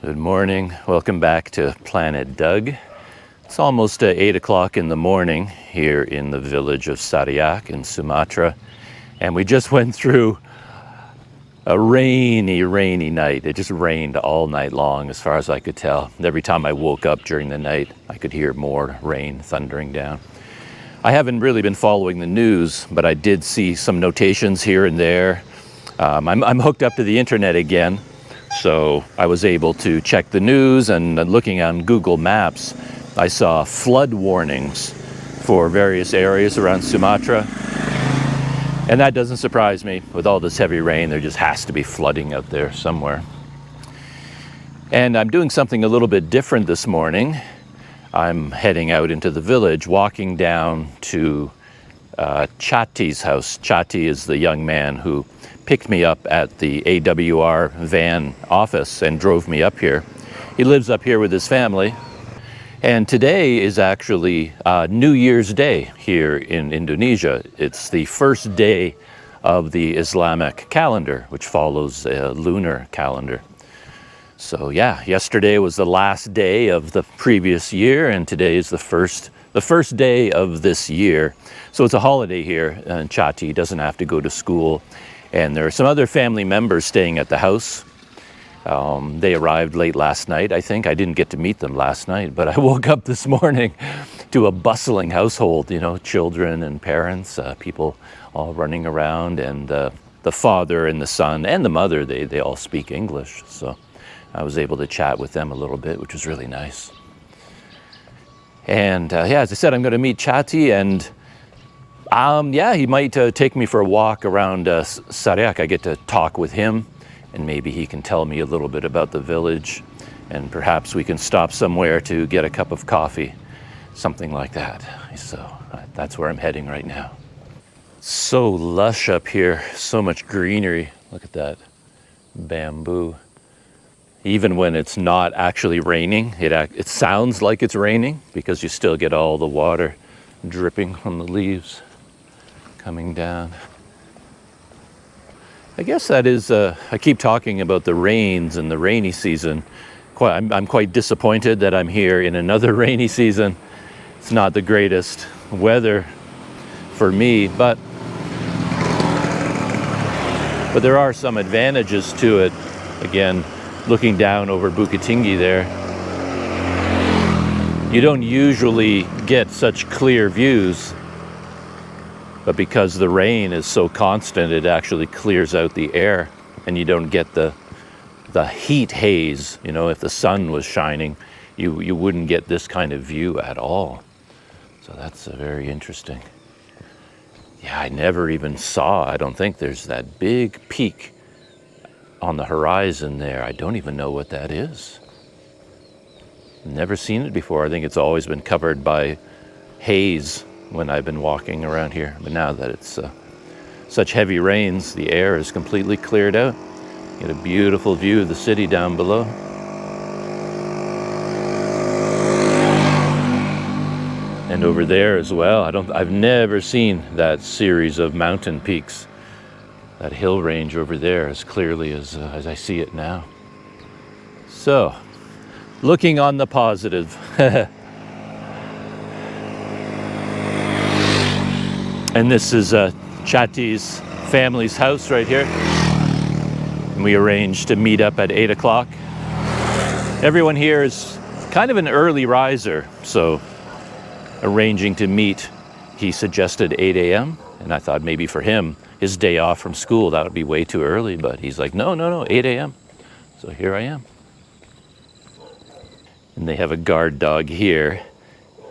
Good morning. Welcome back to Planet Doug. It's almost 8 o'clock in the morning here in the village of Sariak in Sumatra. And we just went through a rainy night. It just rained all night long as far as I could tell. Every time I woke up during the night, I could hear more rain thundering down. I haven't really been following the news, but I did see some notations here and there. I'm hooked up to the internet again, so I was able to check the news, and looking on Google Maps, I saw flood warnings for various areas around Sumatra. And that doesn't surprise me. With all this heavy rain, there just has to be flooding out there somewhere. And I'm doing something a little bit different this morning. I'm heading out into the village, walking down to Chati's house. Chati is the young man who picked me up at the AWR van office and drove me up here. He lives up here with his family. And today is actually New Year's Day here in Indonesia. It's the first day of the Islamic calendar, which follows a lunar calendar. So yeah, yesterday was the last day of the previous year, and today is the first day of this year. So it's a holiday here, and Chati doesn't have to go to school. And there are some other family members staying at the house. They arrived late last night, I think. I didn't get to meet them last night, but I woke up this morning to a bustling household, you know, children and parents, people all running around, and the father and the son and the mother, they all speak English. So I was able to chat with them a little bit, which was really nice. And yeah, as I said, I'm going to meet Chati, and yeah, he might take me for a walk around Sariak. I get to talk with him, and maybe he can tell me a little bit about the village, and perhaps we can stop somewhere to get a cup of coffee, something like that. So that's where I'm heading right now. So lush up here, so much greenery. Look at that bamboo. Even when it's not actually raining, it sounds like it's raining because you still get all the water dripping from the leaves coming down. I guess that is, I keep talking about the rains and the rainy season. I'm quite disappointed that I'm here in another rainy season. It's not the greatest weather for me, but there are some advantages to it. Again, looking down over Bukit Tinggi there, you don't usually get such clear views, but because the rain is so constant, it actually clears out the air, and you don't get the heat haze. You know, if the sun was shining, you wouldn't get this kind of view at all. So that's very interesting. Yeah, I never even saw, I don't think there's that big peak on the horizon there. I don't even know what that is. Never seen it before. I think it's always been covered by haze when I've been walking around here. But now that it's such heavy rains, the air is completely cleared out. You get a beautiful view of the city down below. And over there as well, I've never seen that series of mountain peaks, that hill range over there as clearly as I see it now. So, looking on the positive. And this is Chati's family's house right here. And we arranged to meet up at 8 o'clock. Everyone here is kind of an early riser, so arranging to meet, he suggested 8 a.m. And I thought maybe for him, his day off from school, that would be way too early. But he's like, no, 8 a.m. So here I am. And they have a guard dog here.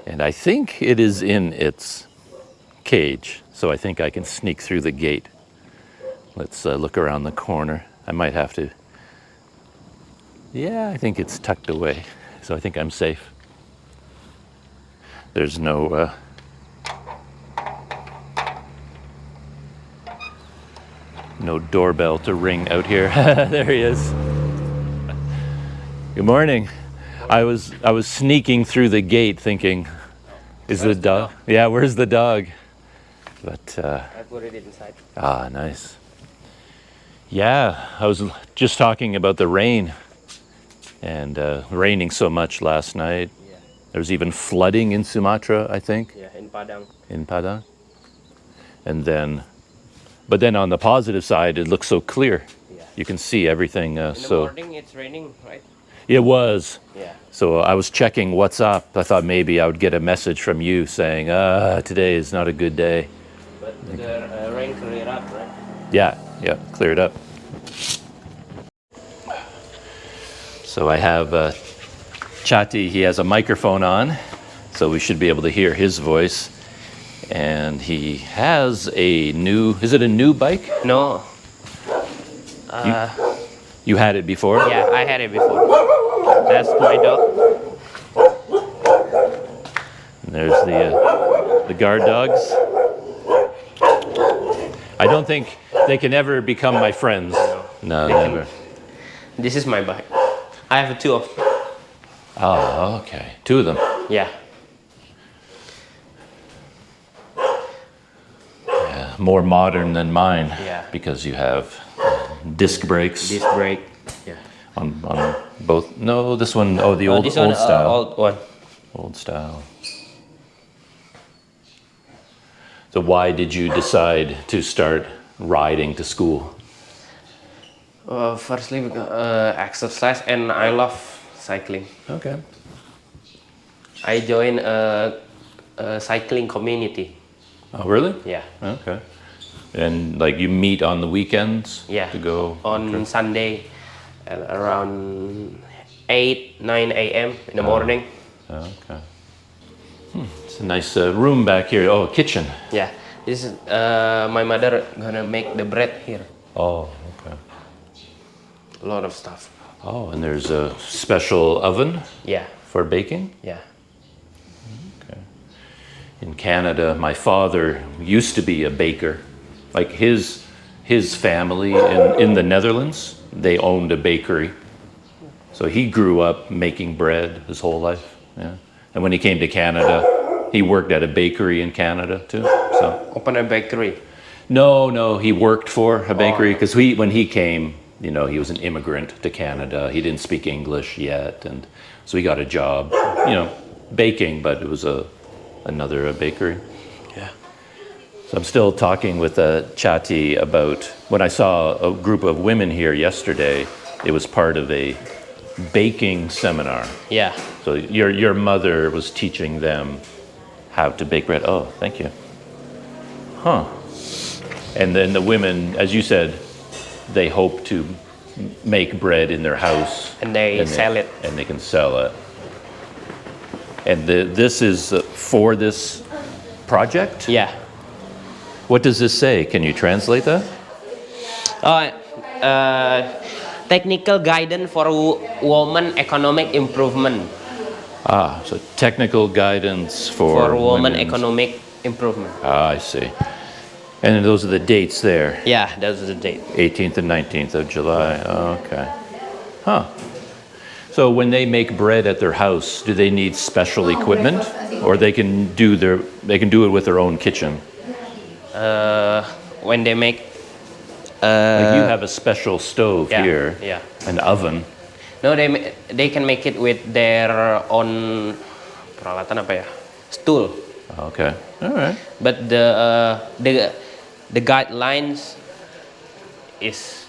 And I think it is in its cage. So I think I can sneak through the gate. Let's look around the corner. I might have to. Yeah, I think it's tucked away. So I think I'm safe. There's no doorbell to ring out here. There he is. Good morning. I was sneaking through the gate thinking, is the dog? Yeah, where's the dog? But I put it inside. Ah, nice. Yeah, I was just talking about the rain. And raining so much last night. Yeah. There was even flooding in Sumatra, I think. Yeah, in Padang. In Padang. And then, but then on the positive side, it looks so clear. Yeah. You can see everything. In the morning, it's raining, right? It was. Yeah. So I was checking what's up. I thought maybe I would get a message from you saying, today is not a good day. But the rain cleared up, right? Yeah, cleared up. So I have Chati, he has a microphone on, so we should be able to hear his voice. And he has a new, is it a new bike? No. You had it before? Yeah, I had it before. That's my dog. And there's the guard dogs. I don't think they can ever become my friends. No, never. This is my bike. I have two of them. Oh, okay. Two of them. Yeah. Yeah, more modern than mine. Yeah. Because you have disc brakes. Disc brake. Yeah. On both. No, this one. Oh, the old This one, style. old one. Old style. So why did you decide to start riding to school? Firstly, exercise, and I love cycling. Okay. I joined a cycling community. Oh, really? Yeah. Okay. And like you meet on the weekends? Yeah. To go? On Sunday at around 8, 9 a.m. in the morning. Okay. It's a nice room back here. Oh, kitchen. Yeah. This is my mother gonna make the bread here. Oh, okay. A lot of stuff. Oh, and there's a special oven? Yeah. For baking? Yeah. Okay. In Canada, my father used to be a baker. Like his family in the Netherlands, they owned a bakery. So he grew up making bread his whole life. Yeah. And when he came to Canada, he worked at a bakery in Canada too. So Open a bakery. No, he worked for a bakery because when he came, you know, he was an immigrant to Canada. He didn't speak English yet, and so he got a job, you know, baking, but it was another bakery. Yeah. So I'm still talking with Chati about when I saw a group of women here yesterday. It was part of a baking seminar. Yeah. So your mother was teaching them how to bake bread. Oh, thank you. Huh. And then the women, as you said, they hope to make bread in their house. And they sell it. And they can sell it. And this is for this project? Yeah. What does this say? Can you translate that? Technical guidance for women economic improvement. So technical guidance for women economic improvement. I see. And those are the dates there. Yeah, those are the dates. 18th and 19th of July. Okay. Huh. So when they make bread at their house, do they need special equipment, or they can do it with their own kitchen? When they make. Like you have a special stove here. Yeah. An oven. No, they can make it with their own peralatan apa ya? Stool. Okay. All right. But the guidelines is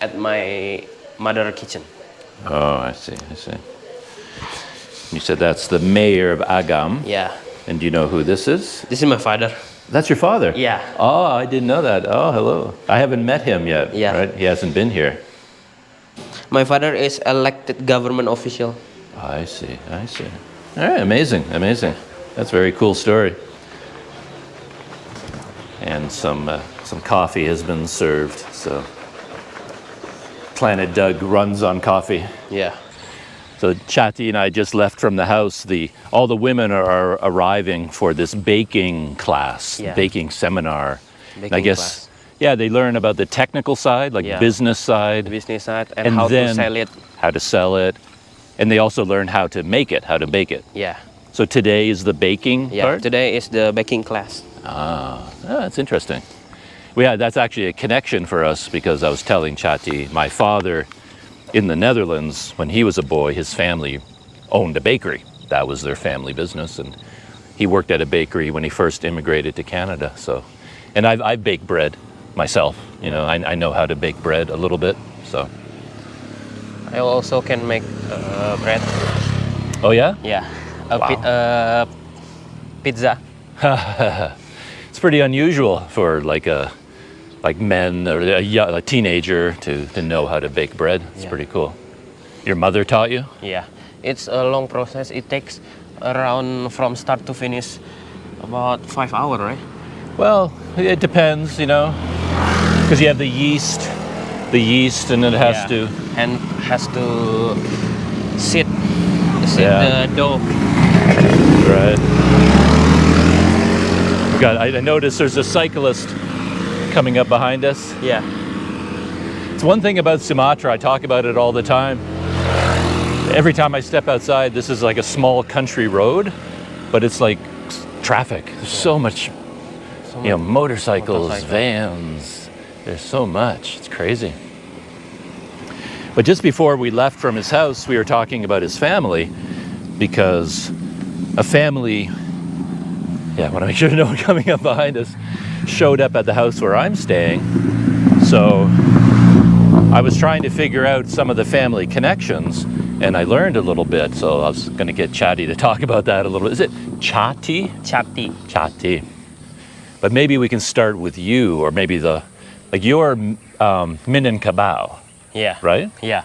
at my mother kitchen. Oh, I see. You said that's the mayor of Agam. Yeah. And do you know who this is? This is my father. That's your father? Yeah. Oh, I didn't know that. Oh, hello. I haven't met him yet. Yeah. Right? He hasn't been here. My father is elected government official. I see. All right, amazing. That's a very cool story. And some coffee has been served. So Planet Doug runs on coffee. Yeah. So Chati and I just left from the house. All the women are arriving for this baking class, baking seminar. Baking I guess, class. Yeah, they learn about the technical side, like business side. And how then to sell it. How to sell it. And they also learn how to make it, how to bake it. Yeah. So today is the baking part? Today is the baking class. That's interesting. Well, yeah, that's actually a connection for us because I was telling Chati, my father in the Netherlands, when he was a boy, his family owned a bakery. That was their family business, and he worked at a bakery when he first immigrated to Canada. So, and I've baked bread myself. You know, I know how to bake bread a little bit. So, I also can make bread. oh yeah, Yeah, Wow. Pizza. it's pretty unusual for like men or a teenager to know how to bake bread. It's pretty cool. Your mother taught you? Yeah, it's a long process. It takes around from start to finish about 5 hours, right? Well, it depends, you know, because you have the yeast, and it has to. And has to sit Yeah. the dough. Right. I noticed there's a cyclist coming up behind us. Yeah. It's one thing about Sumatra, I talk about it all the time. Every time I step outside, this is like a small country road, but it's like traffic. There's so much, you know, motorcycles, vans. There's so much. It's crazy. But just before we left from his house, we were talking about his family, because a family, I want to make sure no one coming up behind us, showed up at the house where I'm staying. So I was trying to figure out some of the family connections, and I learned a little bit. So I was going to get Chatty to talk about that a little bit. Is it Chati? Chati. Chati. But maybe we can start with you, or maybe you're Minangkabau, Yeah. right? Yeah.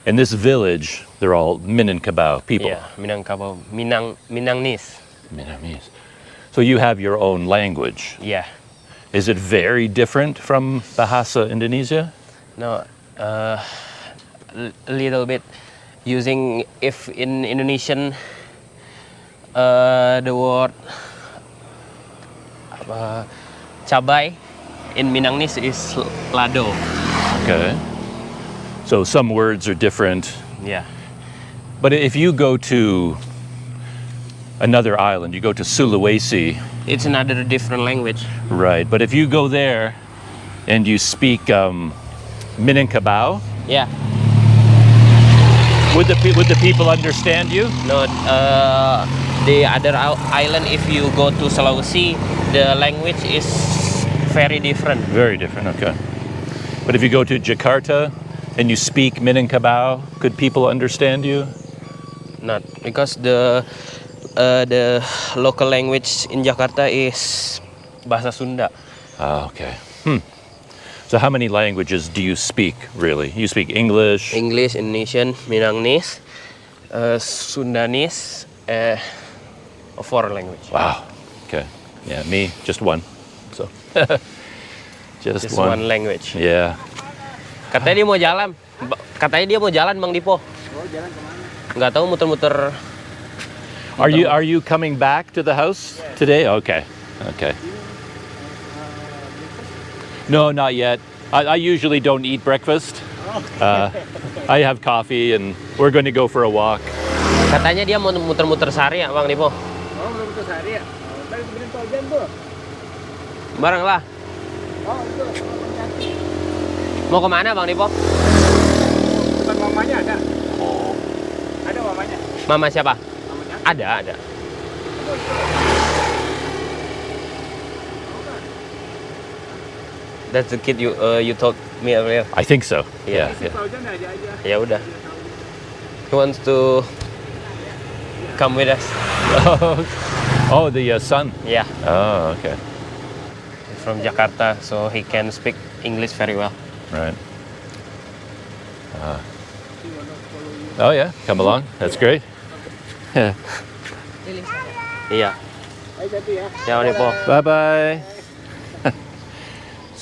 In this village, they're all Minangkabau people. Yeah. Minangkabau. Minangnis. Minamese. So you have your own language. Yeah. Is it very different from Bahasa Indonesia? No, a little bit. Using if in Indonesian, the word cabai in Minangnis is lado. Okay. So some words are different. Yeah. But if you go to another island, you go to Sulawesi. It's another different language. Right. But if you go there and you speak Minangkabau, Yeah. would the people understand you? No, the other island, if you go to Sulawesi, the language is very different. Very different, okay. But if you go to Jakarta and you speak Minangkabau, could people understand you? Not because the local language in Jakarta is Bahasa Sunda. Ah, okay. So how many languages do you speak, really? You speak English? English, Indonesian, Minangnis, Sundanese, 4 language. Wow. Okay. Yeah, me, just one. So, just one language. Yeah. Katanya dia mau jalan. Bang Dipo. Oh, jalan kemana? Nggak tahu muter-muter. Are you coming back to the house today? Okay. Okay. No, not yet. I usually don't eat breakfast. I have coffee and we're going to go for a walk. Katanya dia mau muter-muter sehari ya, Bang Dipo. Oh, belum ke sehari ya? Oh, tadi kemudian Tojan tuh. Bareng lah. Oh, itu. Mau kemana, Bang Dipo? Bukan mamanya ada. Oh. Ada mamanya. Mama siapa? Mamanya. Ada. That's the kid you told me earlier. I think so. Yeah. Si Tojan aja. Ya udah. He wants to come with us. Oh, the son. Yeah. Oh, okay. He's from Jakarta, so he can speak English very well. Right. Oh yeah, come along. That's great. Iya. Ayo satu ya. Ya, Bang Dipo. Bye bye.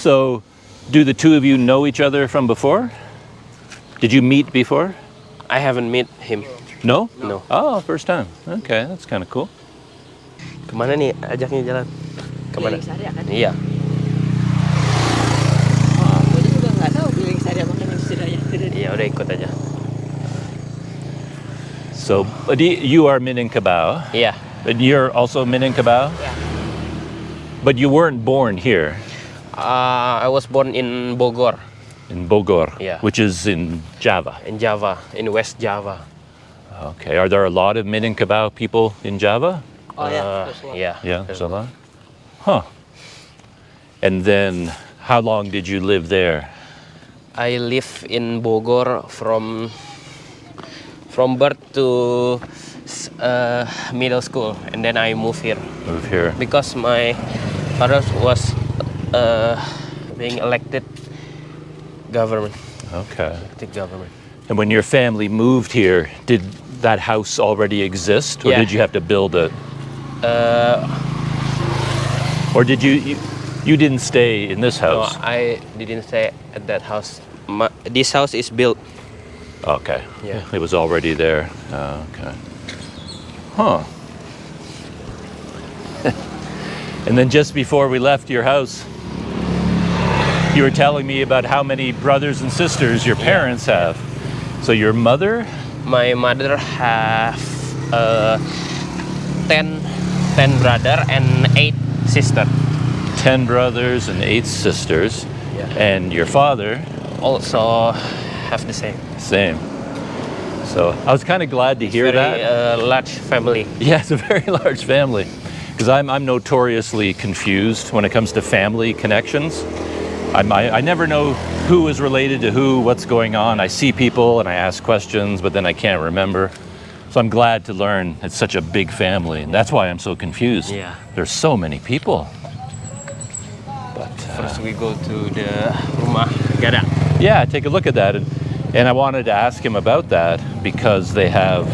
So, do the two of you know each other from before? Did you meet before? I haven't met him. No? No. Oh, first time. Okay, that's kind of cool. Kemana nih ajaknya jalan? Kemana? Keliling Sari kan? Iya. Gue juga nggak tahu keliling Sari apa kan istilahnya. Iya, udah ikut aja. So, you are Minangkabau, Iya. and you're also Minangkabau? Yeah. But you weren't born here. I was born in Bogor. In Bogor, Yeah. which is in Java. in Java, in West Java. Okay. Are there a lot of Minangkabau people in Java? Oh yeah. There's a lot. Yeah. Yeah, there's a lot. Huh. And then, how long did you live there? I live in Bogor from birth to middle school, and then I moved here Move here. because my father was being elected government. Okay. Elected government. And when your family moved here, did that house already exist, or Yeah. did you have to build it? Or did you didn't stay in this No, house? I didn't stay at that house. This house is built. Okay. Yeah. It was already there. Okay. Huh. And then just before we left your house, you were telling me about how many brothers and sisters your parents have. So your mother? My mother have 10 brother and 8 sister. 10 brothers and 8 sisters. Yeah. And your father? Also have the same. Same. So I was kind of glad to hear that. Very large family. Yeah, it's a very large family. Because I'm notoriously confused when it comes to family connections. I never know who is related to who, what's going on. I see people and I ask questions, but then I can't remember. So I'm glad to learn it's such a big family, and that's why I'm so confused. Yeah. There's so many people. But First we go to the rumah gadang. yeah, take a look at that. And I wanted to ask him about that because they have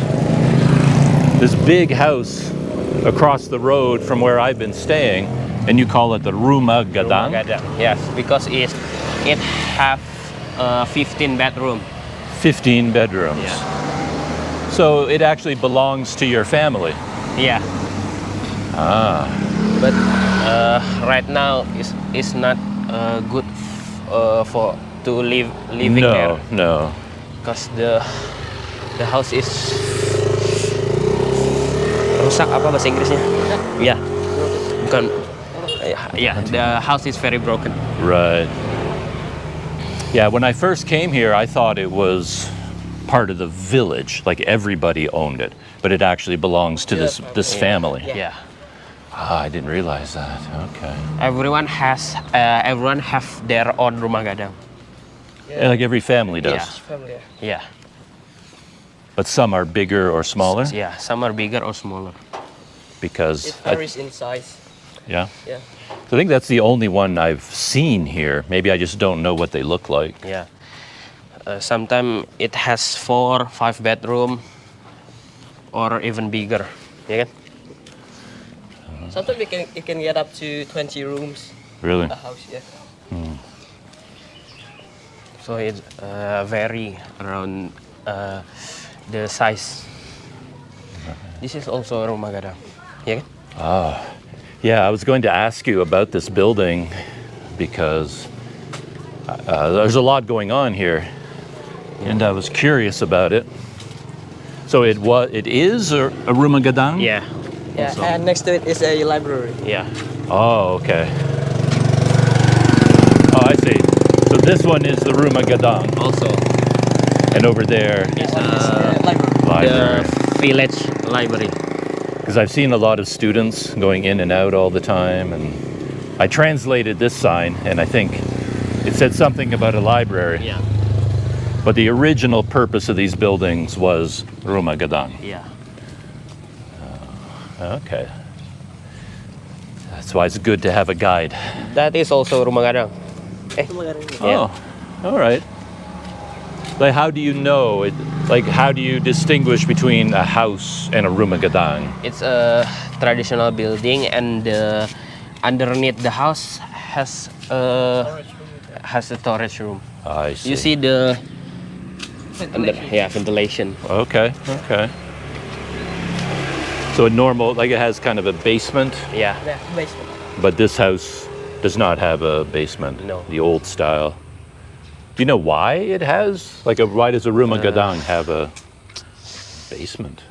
this big house across the road from where I've been staying, and you call it the Rumah Gadang? Rumah gadang. Yes, because it have 15 bedroom. 15 bedrooms. Yeah. So it actually belongs to your family. Yeah. But right now is not good for to living there. No. Because the house is rusak apa bahasa Inggrisnya? Ya. Bukan. Yeah, the house is very broken. Right. Yeah, when I first came here, I thought it was part of the village, like everybody owned it, but it actually belongs to this family. Yeah. Ah, I didn't realize that. Okay. Everyone have their own rumah gadang. Yeah, like every family does. Yeah. Family. Yeah. But some are bigger or smaller Yeah, some are bigger or smaller. because It varies in size. yeah. Yeah. So I think that's the only one I've seen here. Maybe I just don't know what they look like. Yeah. Sometimes it has 4, 5 bedroom or even bigger. Yeah kan? Sometimes it can get up to 20 rooms. Really? A house, yeah. So it vary around the size. This is also rumah gadang. Yeah kan? Yeah, I was going to ask you about this building because there's a lot going on here, and I was curious about it. So it is a rumah gadang? Yeah. Yeah, Also. and next to it is a library. Yeah. Oh, okay. Oh, I see. So this one is the rumah gadang, Also and over there, is Library. library. the village library. Because I've seen a lot of students going in and out all the time, and I translated this sign, and I think it said something about a library. Yeah. But the original purpose of these buildings was rumah gadang. Yeah. Okay. That's why it's good to have a guide. That is also rumah gadang. Yeah. Oh, all right. Like, how do you know it? Like, how do you distinguish between a house and a rumah gadang? It's a traditional building, and underneath the house has a storage room. I see. You see the ventilation. Okay. Okay. So a normal, like it has kind of a basement, Yeah. Yeah, basement. but this house does not have a basement. No. The old style. Do you know why it has? Like, why does a rumah gadang have a basement?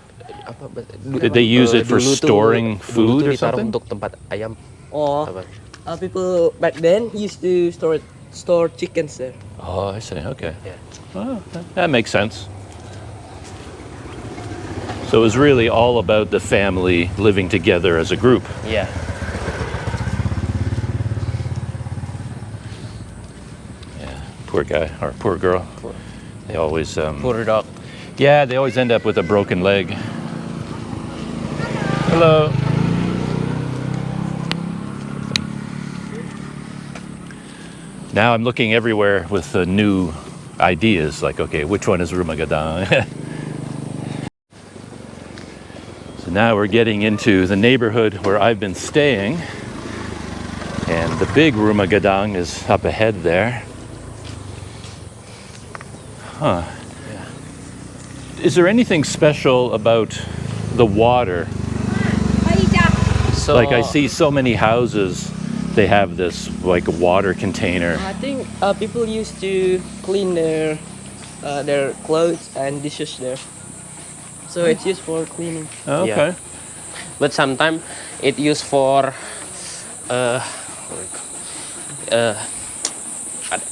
Did they use it for storing food or something? Untuk tempat ayam. Or Apa? people back then used to store it store chickens there. Oh, I see. Okay. Yeah. Oh, that makes sense. So it was really all about the family living together as a group. Yeah. Yeah. Poor guy or poor girl. They always. Poor dog. Yeah, they always end up with a broken leg. Hello. Now I'm looking everywhere with new ideas, like, okay, which one is Rumagadang? So now we're getting into the neighborhood where I've been staying, and the big Rumagadang is up ahead there. Huh. Is there anything special about the water? So Like I see so many houses, they have this like water container. I think people used to clean their clothes and dishes there. So it's used for cleaning. Oh, okay. but sometimes it used for ada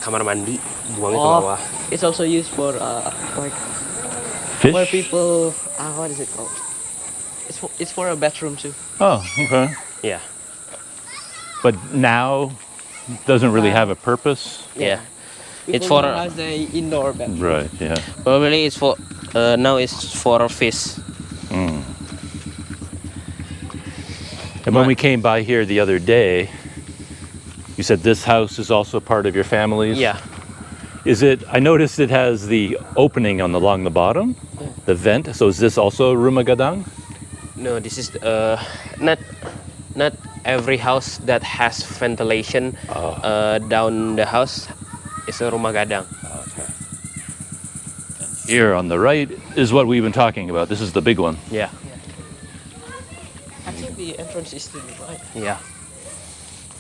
kamar mandi buang ke bawah. It's also used for like Fish? where people what is it called? It's for a bathroom too. Oh, okay. Yeah. But now doesn't really have a purpose. Yeah. It's People for now has the indoor bathroom. Right, yeah. probably it's for now it's for fish. And when we came by here the other day, you said this house is also part of your family's? Yeah. Is it, I noticed it has the opening along the bottom, the vent. So is this also Rumagadang? No, this is not every house that has ventilation down the house is a rumah gadang. Here on the right is what we've been talking about. This is the big one. Yeah. I think the entrance is to the right. Yeah.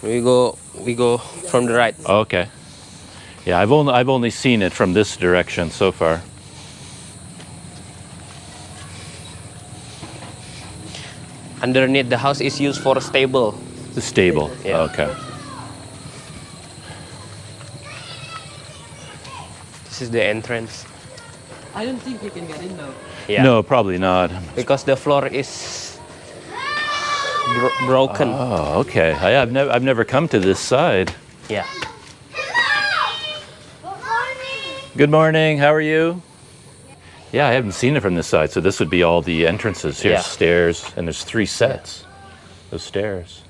We go from the right. Okay. Yeah, I've only seen it from this direction so far. Underneath the house is used for stable. The stable. Yeah. Okay. This is the entrance. I don't think you can get in though. Yeah. No, probably not. Because the floor is broken. Oh, okay. I've never come to this side. Yeah. Good morning. How are you? Yeah, I haven't seen it from this side. So this would be all the entrances. Here's Yeah. stairs, and there's 3 sets of stairs.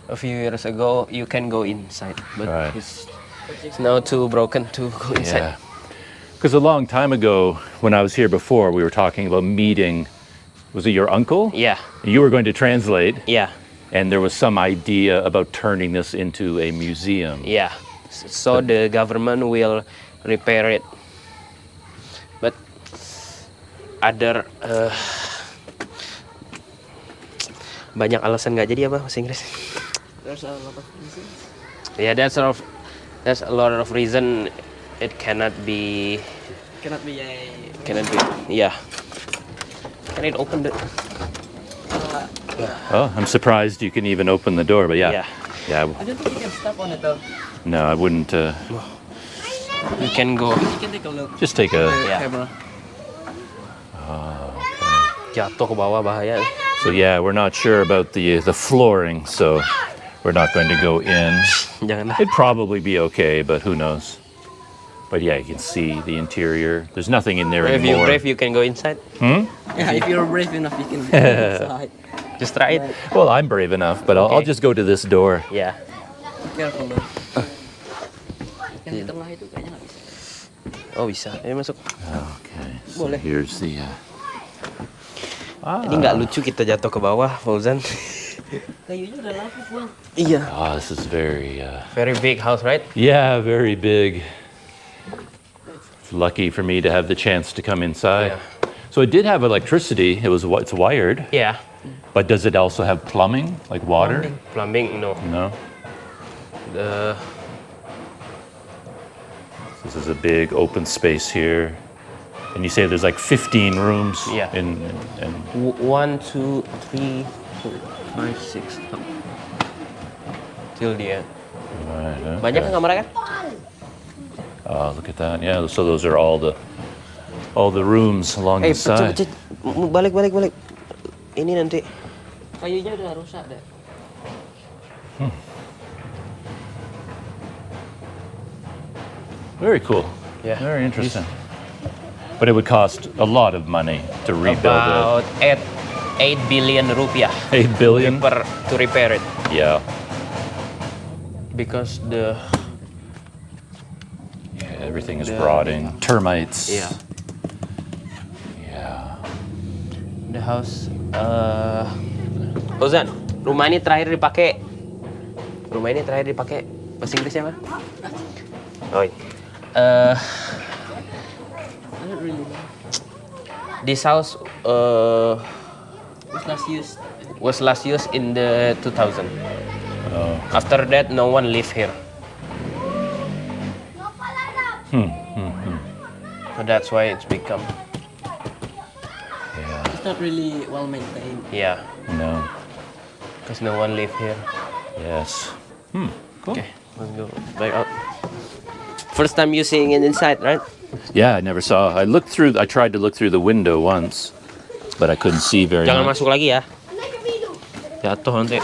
A few years ago, you can go inside, but Right. it's now too broken to go inside. Yeah. Because a long time ago, when I was here before, we were talking about meeting. Was it your uncle? Yeah. You were going to translate, Yeah. and there was some idea about turning this into a museum. Yeah. So the government will repair it. But other banyak alasan nggak jadi apa bahasa Inggris? There's a lot of reasons. Yeah, that's a lot of reason it cannot be. Yeah. Can it open the? Oh, I'm surprised you can even open the door, but yeah. Yeah. I don't think you can step on it though. No, I wouldn't. You can go. You can take a look. Just take a. Yeah. Camera. Jatuh ke bawah bahaya. So yeah, we're not sure about the flooring, so we're not going to go in. Janganlah. It'd probably be okay, but who knows? But yeah, you can see the interior. There's nothing in there If you're anymore. brave, you can go inside. Yeah, if you're brave enough, you can go inside. Just try it. Well, I'm brave enough, but I'll Okay. just go to this door. Yeah. Be careful though. Yang di tengah itu kayaknya nggak bisa. Oh bisa. Ayo masuk. Okay, so Boleh. here's the. Ini nggak lucu kita jatuh ke bawah, Fauzan. Kayunya udah lapis bang. Iya. Oh, this is very. Very big house, right? Yeah, very big. It's lucky for me to have the chance to come inside. Yeah. So it did have electricity. It's wired, Yeah. but does it also have plumbing, like water? Plumbing, no. No. The This is a big open space here, and you say there's like 15 rooms. Yeah. In 1, 2, 3, 4, 5, 6 till the end. Right, Banyak kan okay. kamarnya kan? Look at that. Yeah, so those are all the rooms along the side. Pecah. Balik. Ini nanti. Kayunya udah rusak deh. Very cool. Yeah. Very interesting. But it would cost a lot of money to rebuild About 8 billion rupiah. 8 billion? To repair it. Yeah. Because Everything is rotting. Termites. Yeah. Yeah. The house. Ozan, rumah ini terakhir dipakai. Bahasa Inggrisnya apa? Oh. This house was last used in the 2000. Oh. After that, no one live here. So that's why it's become. Yeah. It's not really well maintained. Yeah, No. because no one live here. Yes. Cool. Okay, let's go back out. First time you seeing it inside, right? Yeah, I never saw. I tried to look through the window once, but I couldn't see very Jangan much. masuk lagi ya. Jatuh nanti.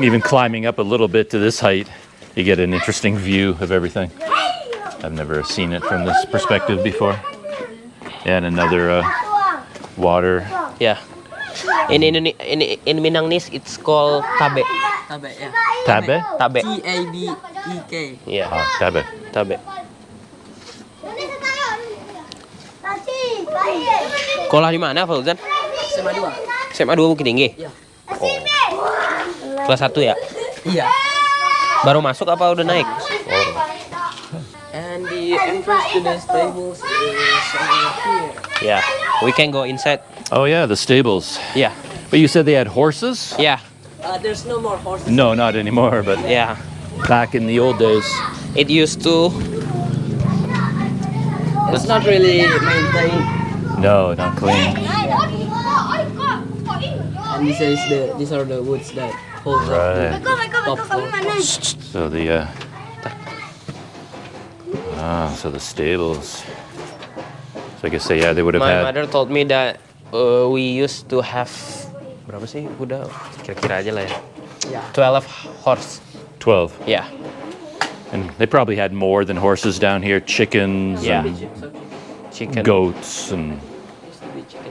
Even climbing up a little bit to this height, you get an interesting view of everything. I've never seen it from this perspective before. And another water. Yeah. In Minangnis, it's called tabe. Tabe, ya. Tabe? Tabe. T-A-B-E-K. Yeah. Tabe. Tabe. Sekolah di mana, Fauzan? SMA 2. SMA 2 Bukit Tinggi. Iya. Kelas 1 ya? Iya. Baru masuk apa udah naik? And the entrance to the stables is over here. Yeah. We can go inside. Oh yeah, the stables. Yeah. But you said they had horses? Yeah. There's no more horses. No, not anymore, but Yeah. back in the old days. It used to. It's not really maintained. No, not clean. And these are the woods that hold Right. up the top floor. So the stables. So I guess they would have My had. mother told me that we used to have berapa sih? Udah kira-kira aja lah ya. Yeah. 12 horse. 12. Yeah. And they probably had more than horses down here. Chickens Yeah. and Chicken. goats and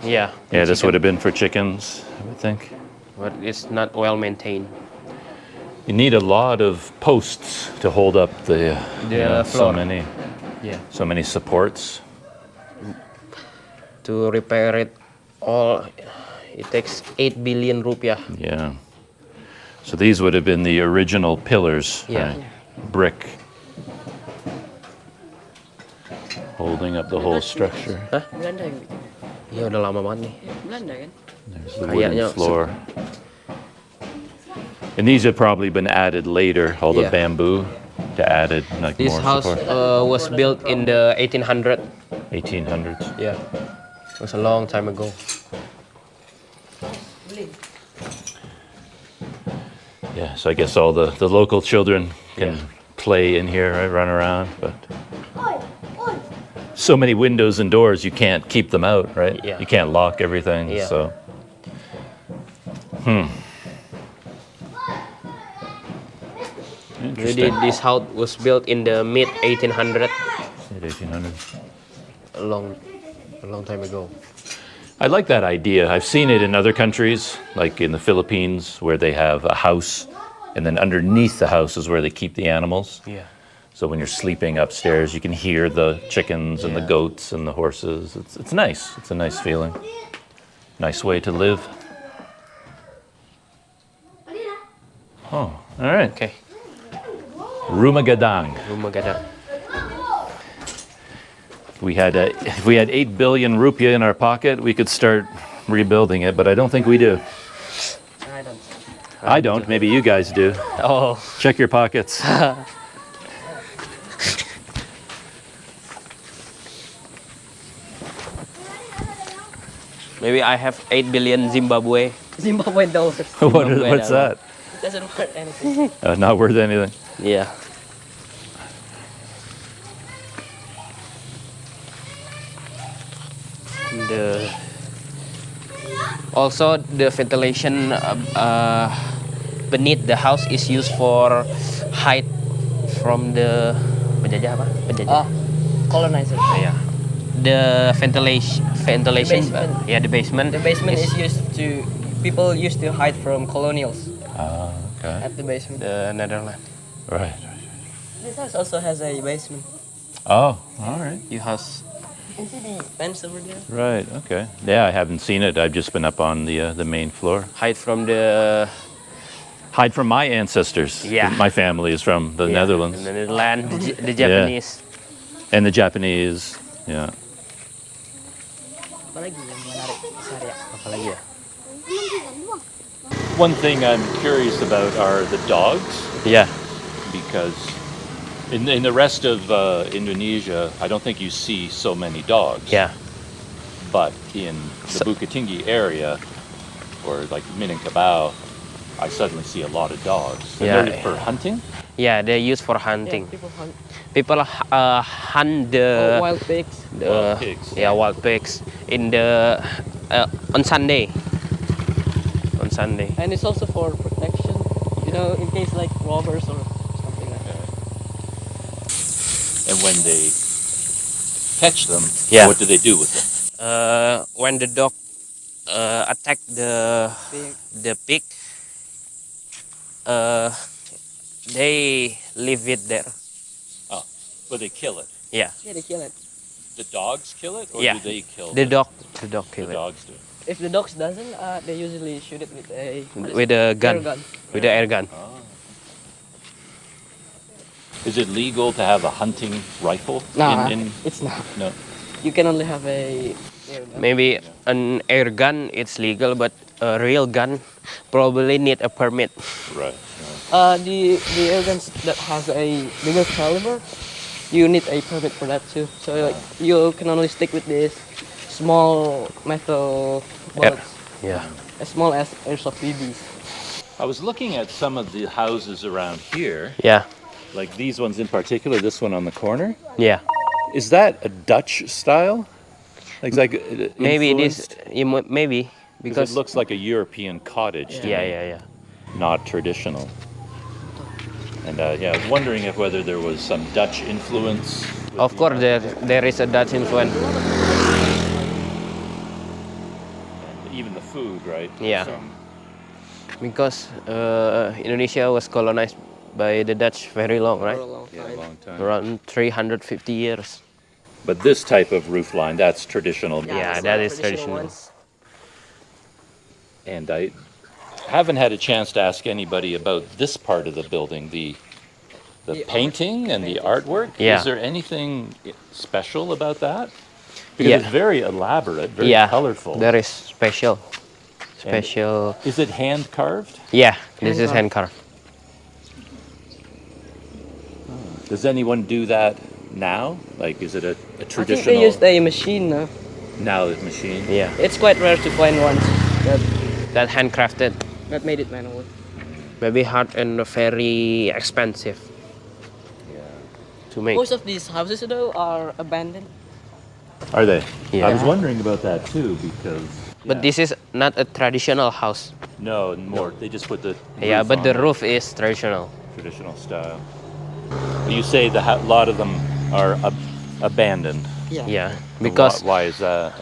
Yeah. yeah, this chicken. would have been for chickens, I would think. But it's not well maintained. You need a lot of posts to hold up the so floor. many Yeah. so many supports. To repair it all, it takes 8 billion rupiah. Yeah. So these would have been the original pillars, Yeah. right? Brick. Holding up the whole structure. Belanda yang bikin. Ya udah lama banget nih. Belanda kan? There's the Kayaknya wooden floor. And these have probably been added later, all the Yeah. bamboo to added like This more house support. was built in the 1800. 1800s. Yeah. It was a long time ago. Yeah, so I guess all the local children can Yeah. play in here, right, run around, but so many windows and doors, you can't keep them out, right? Yeah. You can't lock everything, Yeah. so. Jadi this house was built in the mid 1800, 1800s. a long time ago. I like that idea. I've seen it in other countries, like in the Philippines, where they have a house, and then underneath the house is where they keep the animals. Yeah. So when you're sleeping upstairs, you can hear the chickens and the Yeah. goats and the horses. It's nice. It's a nice feeling. Nice way to live. Oh, all right. Okay. Rumah Gadang. Rumah gadang. If we had 8 billion rupiah in our pocket, we could start rebuilding it, but I don't think we do. I don't. Maybe you guys do. Oh. Check your pockets. Maybe I have 8 billion Zimbabwe. Zimbabwe dollars. What's that? It doesn't worth anything. Not worth anything. Yeah. The also the ventilation beneath the house is used for height from the penjajah apa? Penjajah. Colonizer. Yeah. The ventilation. The basement. Yeah, the basement. The basement is used to people used to hide from colonials Okay. at the basement. The Netherlands. Right. This house also has a basement. Oh, all right. You house. You can see the fence over there. Right. Okay. Yeah, I haven't seen it. I've just been up on the main floor. Hide from the Hide from my ancestors. Yeah. My family is from the Netherlands. The Netherlands, the Japanese. And the Japanese. Yeah. Apa lagi yang menarik di Syariah? Apalagi ya? One thing I'm curious about are the dogs, Yeah. because in the rest of Indonesia, I don't think you see so many dogs. Yeah. But in the Bukit Tinggi area, or like Minangkabau, I suddenly see a lot of dogs. Yeah. They're for hunting? Yeah, they're used for hunting. Yeah, people hunt People hunt the wild pigs. Wild pigs. Yeah, wild pigs in the on Sunday. On Sunday. And it's also for protection, you know, in case like robbers or something like that. And when they catch them, Yeah. what do they do with them? When the dog attack Pig. the pig, they leave it there. But they kill it. Yeah, Yeah, they kill it. The dogs kill it, or Yeah. do they kill the it? dog kill The it dogs do. If the dogs doesn't, they usually shoot it with a with a air gun, gun. with the air gun. Is it legal to have a hunting rifle? Nah, in it's not. no. You can only have a air gun. Maybe an air gun it's legal, but a real gun probably need a permit. Right. The air guns that has a bigger caliber, you need a permit for that too. So like you can only stick with this small metal bullets, Yeah. as small as airsoft BBs. I was looking at some of the houses around here, Yeah. like these ones in particular. This one on the corner. Yeah. Is that a Dutch style? Like Maybe it is. influenced? Maybe Because because. it looks like a European cottage. to Yeah, me, yeah, yeah. Not traditional. And yeah, I was wondering if whether there was some Dutch influence. with Of the course, there is a Dutch influence. and even the food, right? Yeah. Some- Because Indonesia was colonized by the Dutch very long, right? For a long yeah, time. a long time. Around 350 years. But this type of roof line, that's traditional. Yeah, it's that the is traditional. ones. And I haven't had a chance to ask anybody about this part of the building, the The painting and the artwork. Yeah. Is there anything special about that? Because Yeah. it's very elaborate, very Yeah, colorful. there is special. Is it hand carved? Yeah, this is hand Hand-carved. carved. Does anyone do that now? Like, is it a I think traditional they used a machine now. now machine? Yeah, It's quite rare to find ones that handcrafted. that made it manual. Maybe hard and very expensive to make. Most of these houses though are abandoned. Are they? Yeah. I was wondering about that too, because. But this is not a traditional house. No, more. They just put the. Yeah, roof but on the it, roof is traditional. traditional style. You say a lot of them are abandoned. Yeah, because Why is that?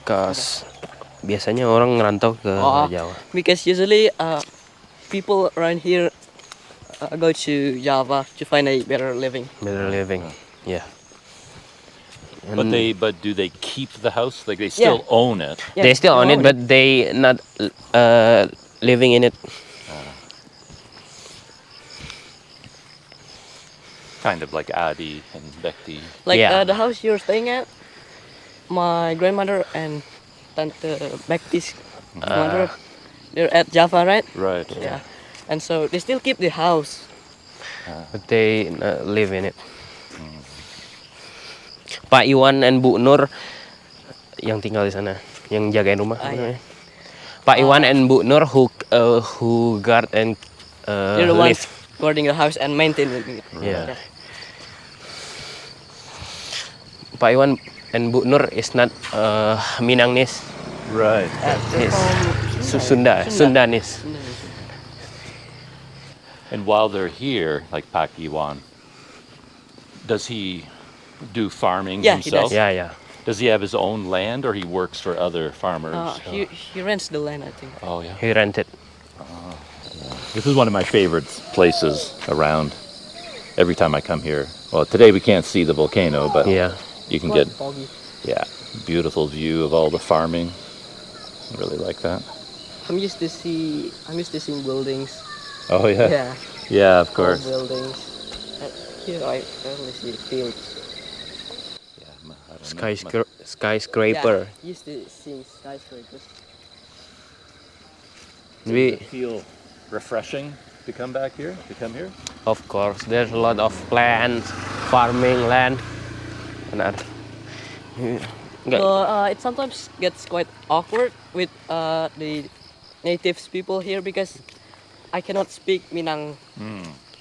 Cause biasanya orang ngerantau ke Oh, Jawa. because usually people around here go to Java to find a better living. Better living. Yeah. But do they keep the house? Like they still own it? Yeah, They still own it, own but they not living in it. Kind of like Adi and Bekti. like Yeah. the house you're staying at. My grandmother and Tante Bekti's mother, they're at Java, right? Right. Yeah. And so they still keep the house. But they live in it. Pak Iwan and Bu Nur yang tinggal di sana, yang jagain rumah. Ah, iya. Pak Iwan and Bu Nur who guard and You're the ones live. guarding the house and maintaining it. Yeah. Pak Iwan and Bu Nur is not Minangese. Right. They're from Sundanese. And while they're here, like Pak Iwan, does he do farming Yeah, he himself? does. Yeah. Does he have his own land or he works for other farmers? He rents the land, I think. Oh, yeah. He rented. This is one of my favorite places around. Every time I come here. Well, today we can't see the volcano, but Yeah. you can Quite get, foggy. yeah, beautiful view of all the farming. I really like that. I'm used to seeing buildings. Oh, yeah. Yeah, Yeah, of tall course. buildings. Here I only see fields. Yeah, I don't know. Skyscraper. Yeah, used to seeing skyscrapers. Does We, it feel refreshing to come back here? To come here? of course, there's a lot of plants, farming land. Benar. Enggak. So it sometimes gets quite awkward with the natives people here because I cannot speak Minang.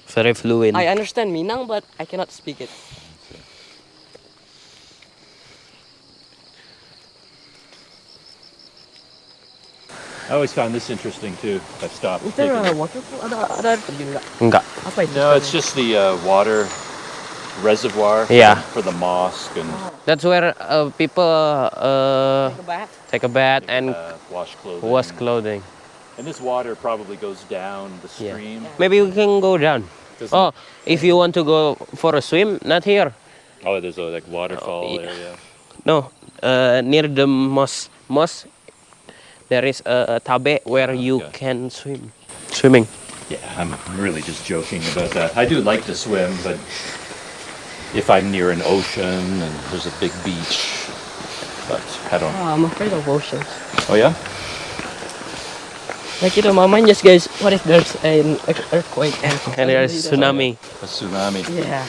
Very fluent. I understand Minang, but I cannot speak it. I always found this interesting too. I've stopped. Is there taking- a waterfall? Ada air terjun nggak? Enggak. Apa itu? No, it's just the water reservoir Yeah. for the mosque and That's where people Take a bath. take a bath and wash clothing. wash clothing. And this water probably goes down the Yeah. stream. Maybe we can go down. Doesn't Oh, if you want to go for a swim, not here. Oh, there's a like waterfall yeah. area. No, near the mosque, there is a tabe where you okay. can swim. Swimming. Yeah, I'm really just joking about that. I do like to swim, but if I'm near an ocean and there's a big beach, but I don't. Oh, I'm afraid of oceans. Oh yeah? Like my mind just goes, what if there's an earthquake And there's tsunami. A tsunami. Yeah.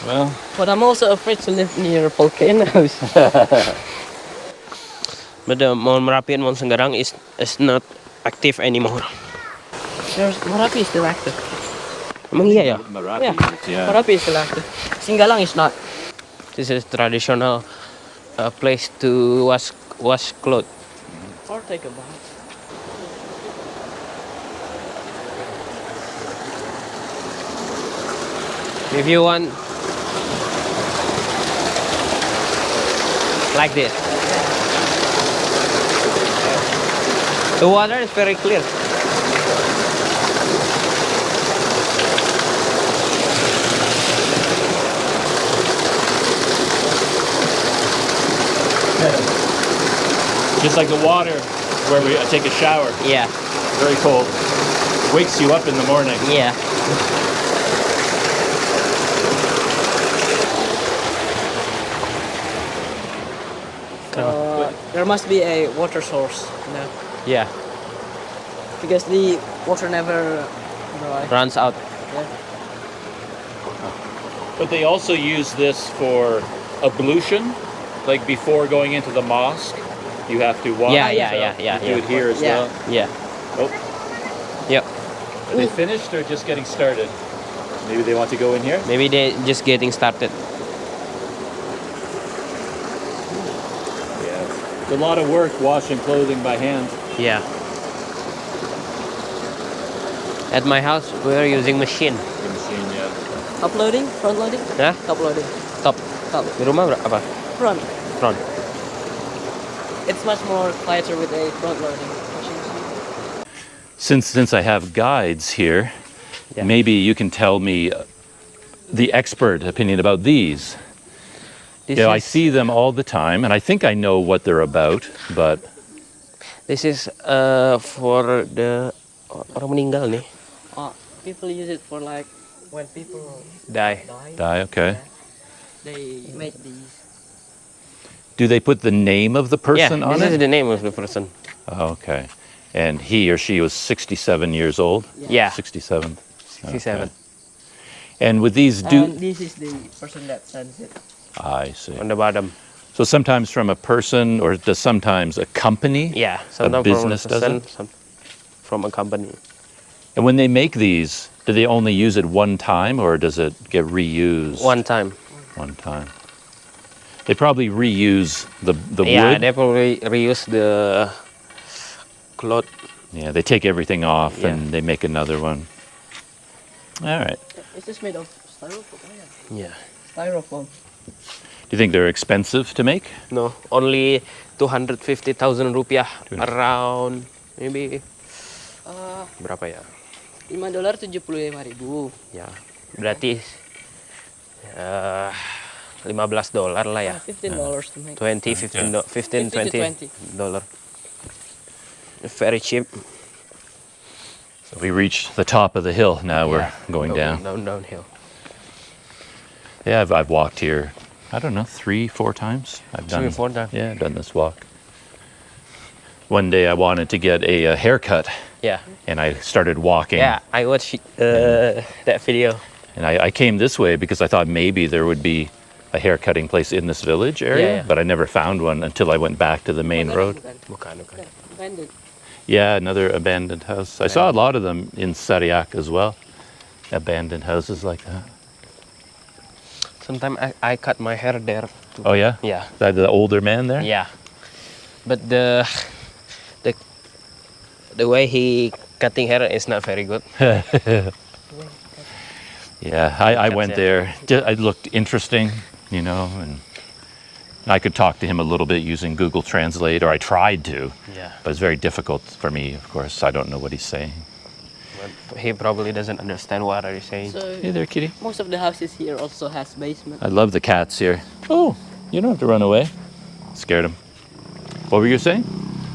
Well, But I'm also afraid to live near volcanoes. But the Mount Merapi and Mount Senggarang is not active anymore. Merapi is still active. Emang iya ya? Merapi. Yeah. Merapi is still active. Singgalang is not. This is traditional place to wash clothes. Or take a bath. If you want, like this. The water is very clear. Just like the water where we take a shower. Yeah, Very cold. Wakes you up in the morning. yeah. There must be a water source, you know, Yeah, because the water never dry. runs out. Yeah. But they also use this for ablution, like before going into the mosque. You have to wash. Yeah, yourself. yeah. You do it here as Yeah. well. Yeah. Oh, Yep. are they finished or just getting started? Maybe they want to go in here. Maybe they just getting started. Yeah, it's a lot of work washing clothing by hand. Yeah. At my house, we're using machine. The machine, yeah. Uploading, front loading, Hah? top loading, Top. top, Di rumah apa? front. Front. It's much more quieter with a front loading machine. Since I have guides here, Yeah. maybe you can tell me the expert opinion about these. This I is, see them all the time, and I think I know what they're about, but this is for the orang meninggal nih. People use it for like when people Die. die, okay. they make these. Do they put the name of the person Yeah, on this is it? the name of the person. Oh, okay. And he or she was 67 years old? Yeah. 67. 67. And with these And this is the person that sends it. I see. on the bottom. So sometimes from a person, or does sometimes a company? Yeah, A sometimes business from a does person, it? from a company. And when they make these, do they only use it one time, or does it get reused? One time. One time. They probably reuse the Yeah, wood. they probably reuse the cloth. Yeah, they take everything off Yeah. and they make another one. All right. Is this made of styrofoam? Oh, yeah. Yeah. Styrofoam. Do you think they're expensive to make? No, only 250,000 rupiah. Around maybe berapa ya? $5.75. Ya, berarti $15 lah ya. $15 to make. 20, 15, 15, 20 dollar. Very cheap. So we reached the top of the hill. Now we're going down. Downhill. Yeah, I've walked here, I don't know, 3-4 times. I've done 3-4 times. Yeah, I've done this walk. One day I wanted to get a haircut, Yeah. and I started walking. Yeah, I watched that video. And I came this way because I thought maybe there would be a haircutting place in this village area, Yeah. but I never found one until I went back to the main road. Bukan. Abandoned. Yeah, another abandoned house. I saw a lot of them in Sariak as well. Abandoned houses like that. Sometimes I cut my hair there. Too. Oh yeah? Yeah. Is that the older man there? Yeah. But the way he cutting hair is not very good. Yeah, I went it. there. It looked interesting, you know, and I could talk to him a little bit using Google Translate, or I tried to. Yeah. But it's very difficult for me, of course. I don't know what he's saying. But he probably doesn't understand what are you saying. So Hey there, kitty. most of the houses here also has basement. I love the cats here. Oh, you don't have to run away. Scared him. What were you saying?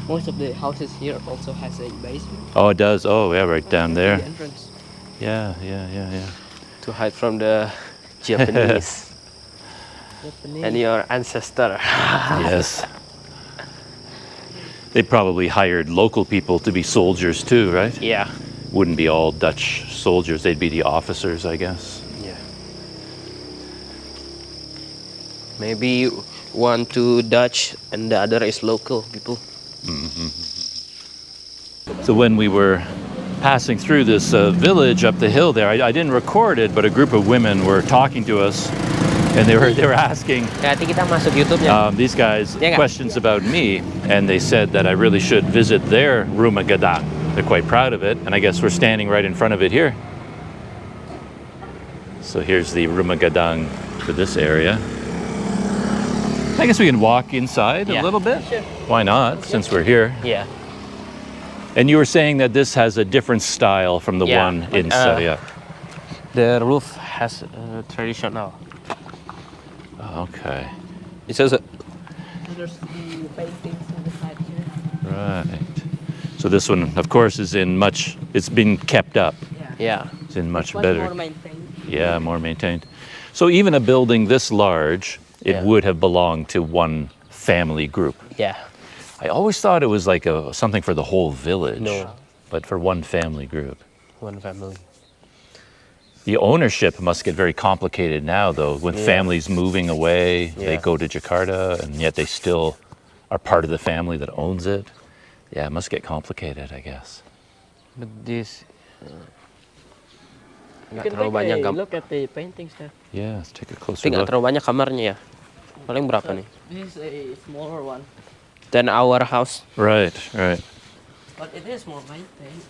Most of the houses here also has a basement. Oh, it does. Oh, yeah, right down there. The entrance. Yeah. To hide from the Japanese Japanese. and your ancestor. Yes. They probably hired local people to be soldiers too, right? Yeah. Wouldn't be all Dutch soldiers. They'd be the officers, I guess. Yeah. Maybe one to Dutch and the other is local people. So when we were passing through this village up the hill there, I didn't record it, but a group of women were talking to us, and they were asking Nanti kita masuk YouTube-nya. these guys Yeah. questions about me, and they said that I really should visit their Rumah Gadang. They're quite proud of it, and I guess we're standing right in front of it here. So here's the Rumah Gadang for this area. I guess we can walk inside a Yeah. little bit. Sure. Why not, since we're here? Yeah. And you were saying that this has a different style from the Yeah, one in but, Sariak. The roof has traditional. Okay, It's also There's the paintings on the side here. right. So this one, of course, is in much. It's been kept up. yeah. It's in much Much better. more maintained. Yeah, more maintained. So even a building this large, it Yeah. would have belonged to one family group. Yeah. I always thought it was like something for the whole village. No. But for one family group. One family. The ownership must get very complicated now, though. When Yeah. families moving away, they Yeah. go to Jakarta, and yet they still are part of the family that owns it. Yeah, it must get complicated, I guess. But this You nggak can terlalu banyak take a kamar. look at the paintings there. Yeah, let's take a closer Tapi nggak look. terlalu banyak kamarnya ya. Paling berapa nih? This is a smaller one, Then our house. Right. but it is more maintained.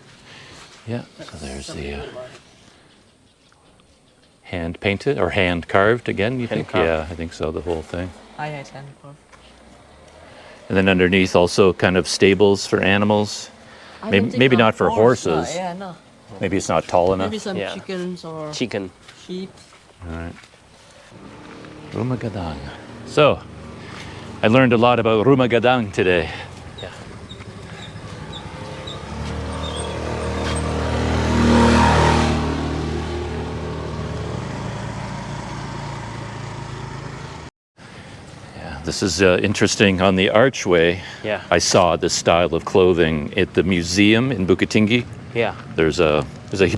Yeah, so there's Some the people like it. hand painted or hand carved again, you think? Hand-carved. Yeah, I think so, the whole thing. It's handcarved. And then underneath also kind of stables for animals. I Maybe- don't think maybe a not for horse, horses. Yeah, no. Maybe it's not tall enough. Maybe some Yeah. chickens or Chicken. sheep. All right. Rumah Gadang. So, I learned a lot about Rumah Gadang today. Yeah. Yeah, this is interesting. On the archway, Yeah. I saw this style of clothing at the museum in Bukit Tinggi. Yeah. There's a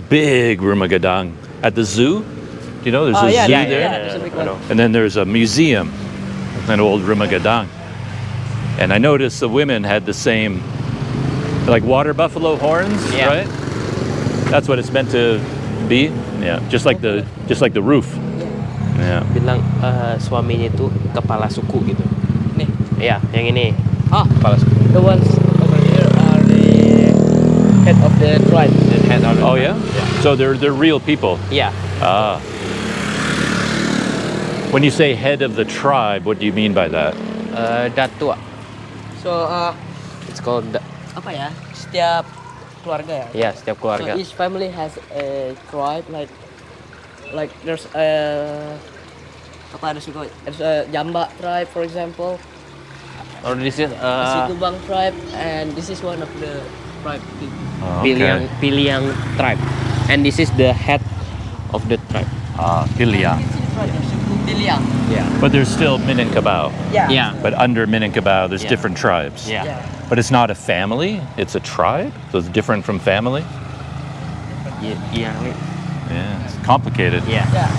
big Rumah Gadang. At the zoo, You know, there's a zoo yeah, there. there's a big one. And then there's a museum, an old rumah gadang. And I noticed the women had the same, like water buffalo horns, Yeah. right? That's what it's meant to be. Yeah, just like the roof. Yeah. Bilang suaminya itu kepala suku gitu. Nih. Iya, yang ini. Ah, Kepala suku. the ones over here are the head of the tribe. The head of the Oh yeah? So they're real people. Yeah. Ah. When you say head of the tribe, what do you mean by that? Datua. So It's called apa ya? Setiap keluarga ya. ya, setiap keluarga. So each family has a tribe like there's a apa ada suku? There's a Jamba tribe for example, Oh, this is Sikubang tribe, and this is one of the tribe. Oh, Piliang tribe. And this is the head of the tribe. Piliang. Suku Piliang. Yeah. But there's still Minangkabau. Yeah. Yeah. But under Minangkabau, there's Yeah. different tribes. Yeah. Yeah. But it's not a family, it's a tribe? So it's different from family? Yeah. Yeah, it's complicated. Yeah. Yeah.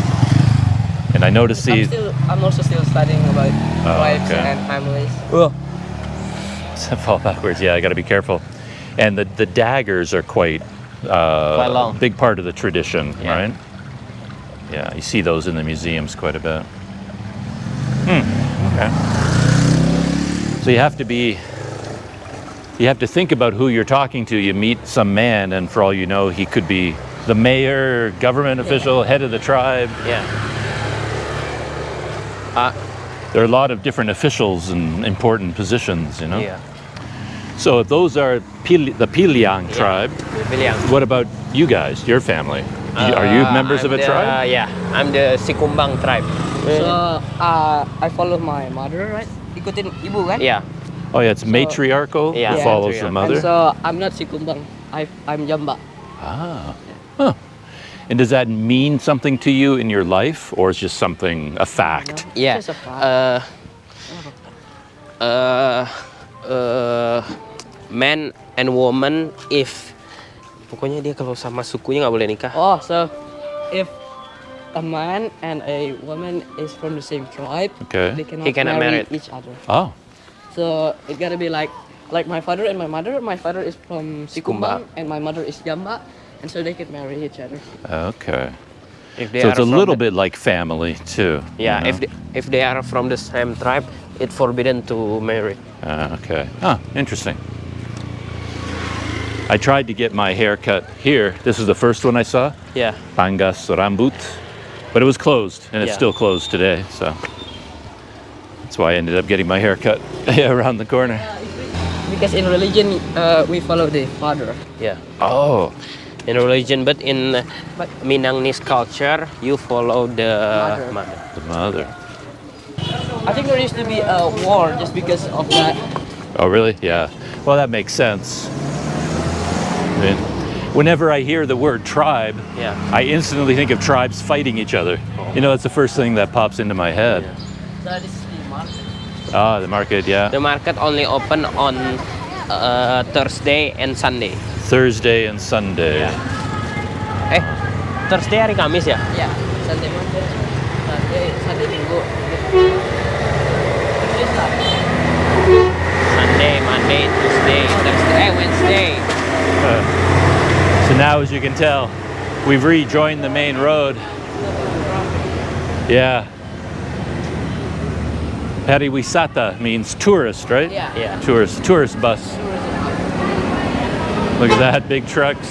And I noticed I'm also still studying about tribes okay. and families. fall backwards. Yeah, I got to be careful. And the daggers are quite long. a big part of the tradition, Yeah. right? Yeah, you see those in the museums quite a bit. Okay. So you have to think about who you're talking to. You meet some man, and for all you know, he could be the mayor, government official, head of the tribe. Yeah. There are a lot of different officials and important positions, you know. Yeah. So if those are the Piliang tribe, Piliang. what about you guys, your family? Are you members of a tribe? Yeah, I'm the Sikumbang tribe. So I follow my mother, right? Ikutin ibu kan? Yeah. Oh yeah, it's matriarchal. Yeah. It follows the matriarchal. mother. And so I'm not Sikumbang. I'm Jamba. Ah. Huh. And does that mean something to you in your life, or is just something, a fact? Yeah. It's just a Man and woman, if pokoknya dia kalau sama sukunya nggak boleh nikah. Oh, so if a man and a woman is from the same tribe, Okay. they cannot, He cannot marry marry. each other. Oh. So it gotta be like my father and my mother. My father is from Sikumbang. Sikumbang and my mother is Jamba, and so they can marry each other. Okay. If they So it's are a from little the- bit like family too. Yeah, you know? if they are from the same tribe, it's forbidden to marry. Okay. Ah, interesting. I tried to get my hair cut here. This is the first one I saw. Yeah. Pangas Rambut. But it was closed, and it's Yeah. still closed today, so that's why I ended up getting my hair cut around the corner. Because in religion, we follow the father. Yeah. Oh, In religion, but in Minangese culture, you follow the mother. the mother. I think there used to be a war just because of that. Oh, really? Yeah. Well, that makes sense. I mean, whenever I hear the word tribe, Yeah. I instantly think of tribes fighting each other. You know, that's the first thing that pops into my head. So this is the market. Ah, the market, yeah. The market only open on Thursday and Sunday. Thursday and Sunday. Thursday hari Kamis ya? Yeah, Sunday market. Sunday Minggu. This lah. Sunday, Monday, Tuesday, Thursday, Wednesday. So now, as you can tell, we've rejoined the main road. Yeah. Pariwisata means tourist, right? Yeah. Yeah. Tourist bus. Look at that, big trucks.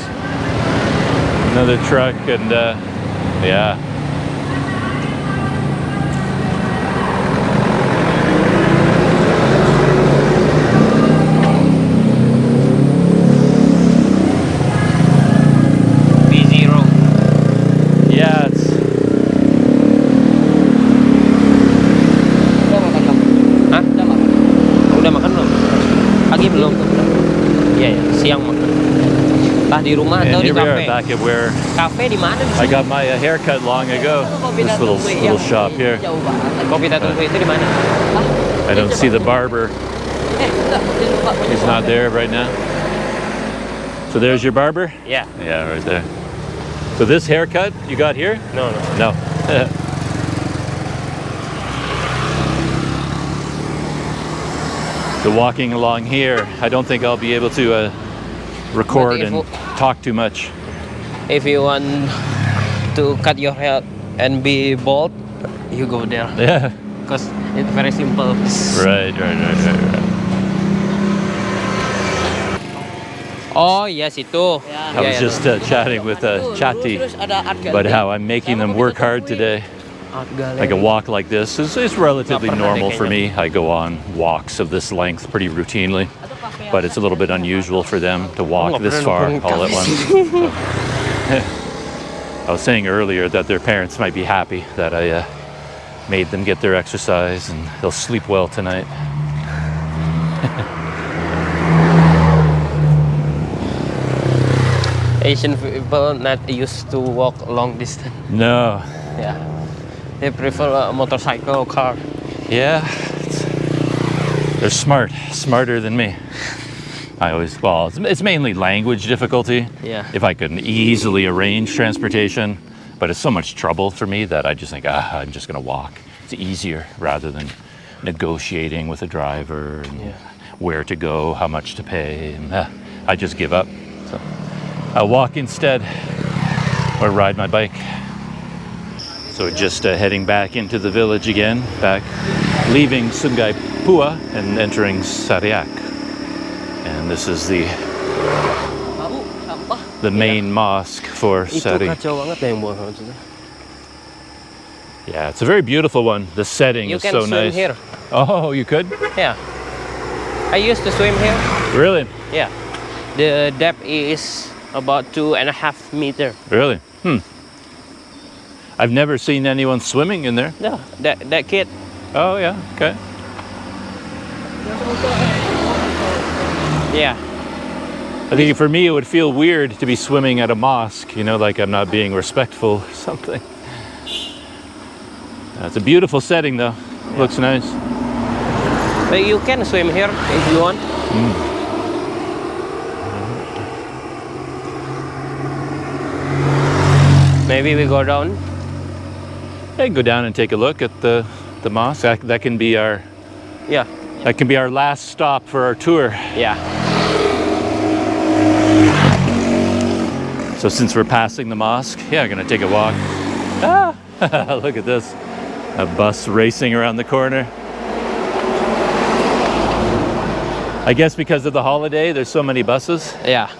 Another truck, and yeah. Busy road. Yeah, it's Udah makan belum? Hah? Udah makan. Udah makan belum? Pagi belum? Iya, ya, siang makan. Entah di rumah and atau di here we are kafe. back at where Kafe di mana di I sini? got my haircut long ago. Kopi This Datuk little yang shop here. Jauh banget. Kopi Tatu itu di mana? I don't see the barber. Enggak, dia lupa. He's not there right now. So there's your barber? Yeah. Yeah, right there. So this haircut you got here? No. No. So walking along here, I don't think I'll be able to record But if and talk too much. If you want to cut your hair and be bald, you go there. Yeah. Because it's very simple. Right. Oh yes, itu. I was just chatting with Chati about how I'm making them work hard today. Like a walk like this is relatively normal for me. I go on walks of this length pretty routinely, but it's a little bit unusual for them to walk this far all at once. So, I was saying earlier that their parents might be happy that I made them get their exercise and they'll sleep well tonight. Asian people not used to walk long distance. No. Yeah. They prefer a motorcycle or car. Yeah. They're smarter than me. It's mainly language difficulty. Yeah. If I can easily arrange transportation, but it's so much trouble for me that I just think, I'm just going to walk. It's easier rather than negotiating with a driver and where to go, how much to pay, and I just give up. So I'll walk instead or ride my bike. So just heading back into the village again, leaving Sungai Pua and entering Sariak. And this is the main mosque for Sari. Yeah, it's a very beautiful one. The setting is so nice. You can swim here. Oh, you could? Yeah. I used to swim here. Really? Yeah. The depth is about 2.5 meters. Really? I've never seen anyone swimming in there. No, that kid. Oh, yeah, okay. Yeah. I think for me it would feel weird to be swimming at a mosque, like I'm not being respectful or something. It's a beautiful setting though. Yeah. Looks nice. But you can swim here if you want. Maybe we go down. I can go down and take a look at the mosque. That can be our That can be our last stop for our tour. Yeah. So since we're passing the mosque, I'm gonna take a walk. Look at this. A bus racing around the corner. I guess because of the holiday, there's so many buses. Yeah.